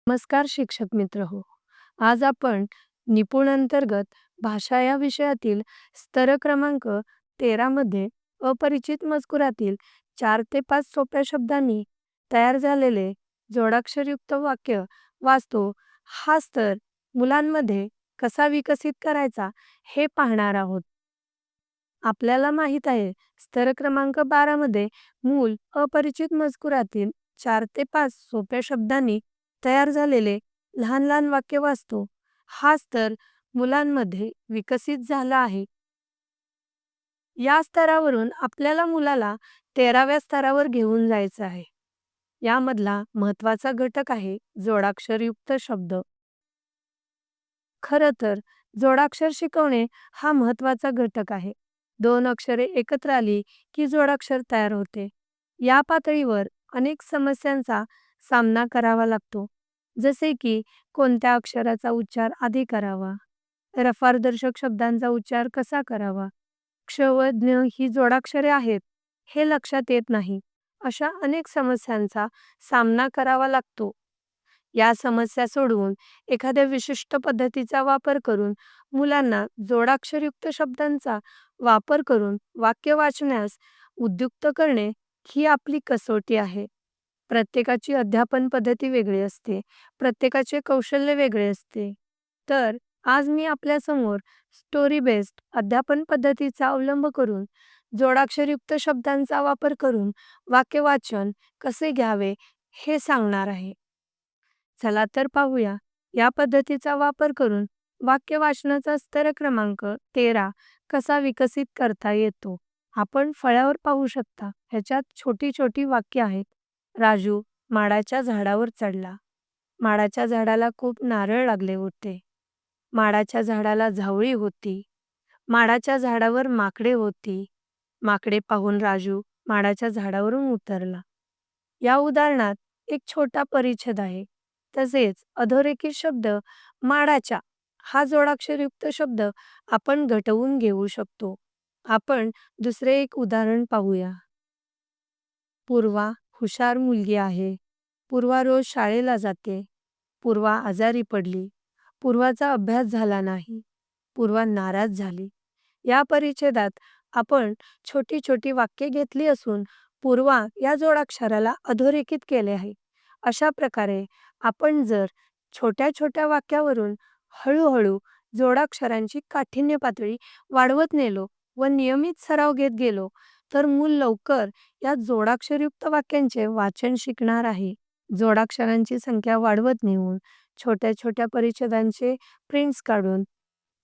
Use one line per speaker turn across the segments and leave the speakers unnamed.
नमस्कार शिक्षक मित्र हो. आज आपण निपुण अंतर्गत भाषा या विषयातील स्तर क्रमांक 13 मध्ये अपरिचित मजकुरातील 4 ते 5 सोप्या शब्दांनी तयार झालेले जोडाक्षरयुक्त वाक्य वाचतो. हा स्तर मुलांमध्ये कसा विकसित करायचा हे पाहणार आहोत. आपल्याला माहित आहे, स्तर क्रमांक 12 मध्ये मूल अपरिचित मजकुरातील 4 ते 5 सोप्या शब्दांनी तयार झालेले लहान लहान वाक्य वाचतो. हा स्तर मुलांमध्ये विकसित झाला आहे. या स्तरावरून आपल्याला मुलाला 13व्या स्तरावर घेऊन जायचं आहे. यामधला महत्त्वाचा घटक आहे जोडाक्षरयुक्त शब्द. खरं तर जोडाक्षर शिकवणे हा महत्त्वाचा घटक आहे. 2 अक्षरे एकत्र आली की जोडाक्षर तयार होते. या पातळीवर अनेक समस्यांचा सामना करावा लागतो. जसे की कोणत्या अक्षराचा उच्चार आधी करावा, रफारदर्शक शब्दांचा उच्चार कसा करावा, क्ष व ज्ञ ही जोडाक्षरे आहेत हे लक्षात येत नाही. अशा अनेक समस्यांचा सामना करावा लागतो. या समस्या सोडवून एखाद्या विशिष्ट पद्धतीचा वापर करून मुलांना जोडाक्षरयुक्त शब्दांचा वापर करून वाक्य वाचण्यास उद्युक्त करणे ही आपली कसोटी आहे. प्रत्येकाची अध्यापन पद्धती वेगळी असते. प्रत्येकाचे कौशल्य वेगळे असते. तर आज मी आपल्यासमोर स्टोरी बेस्ड अध्यापन पद्धतीचा अवलंब करून जोडाक्षरयुक्त शब्दांचा वापर करून वाक्य वाचन कसे घ्यावे हे सांगणार आहे. चला तर पाहूया, या पद्धतीचा वापर करून वाक्य वाचनाचा स्तर क्रमांक 13 कसा विकसित करता येतो. आपण फळ्यावर पाहू शकता. ह्याच्यात छोटी छोटी वाक्य आहेत. राजू माडाच्या झाडावर चढला. माडाच्या झाडाला खूप नारळ लागले होते. माडाच्या झाडाला झावळी होती. माडाच्या झाडावर माकडे होती. माकडे पाहून राजू माडाच्या झाडावरून उतरला. या उदाहरणात एक छोटा परिच्छेद आहे. तसेच अधोरेखित शब्द माडाच्या हा जोडाक्षरयुक्त शब्द आपण घटवून घेऊ शकतो. आपण दुसरे एक उदाहरण पाहूया. पूर्वा हुशार मुलगी आहे. पूर्वा रोज शाळेला जाते. पूर्वा आजारी पडली. पूर्वाचा अभ्यास झाला नाही. पूर्वा नाराज झाली. या परिच्छेदात आपण छोटी छोटी वाक्ये घेतली असून पूर्वा या जोडाक्षराला अधोरेखित केले आहे. अशा प्रकारे आपण जर छोट्या छोट्या वाक्यावरून हळूहळू जोडाक्षरांची काठिण्य पातळी वाढवत नेलो व नियमित सराव घेत गेलो तर मूल लवकर या जोडाक्षरयुक्त वाक्यांचे वाचन शिकणार आहे. जोडाक्षरांची संख्या वाढवत नेऊन छोट्या छोट्या परिच्छेदांचे प्रिंट्स काढून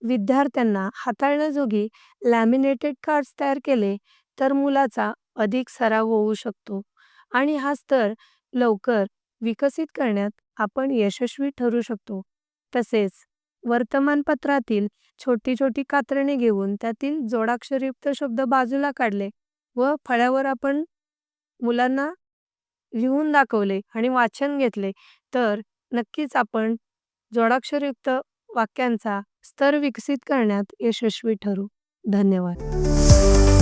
विद्यार्थ्यांना हाताळण्याजोगी लॅमिनेटेड कार्ड्स तयार केले तर मुलाचा अधिक सराव होऊ शकतो आणि हा स्तर लवकर विकसित करण्यात आपण यशस्वी ठरू शकतो. तसेच वर्तमानपत्रातील छोटी छोटी कात्रणे घेऊन त्यातील जोडाक्षरयुक्त शब्द बाजूला काढले व फळ्यावर आपण मुलांना लिहून दाखवले आणि वाचन घेतले तर नक्कीच आपण जोडाक्षरयुक्त वाक्यांचा स्तर विकसित करण्यात यशस्वी ठरू. धन्यवाद.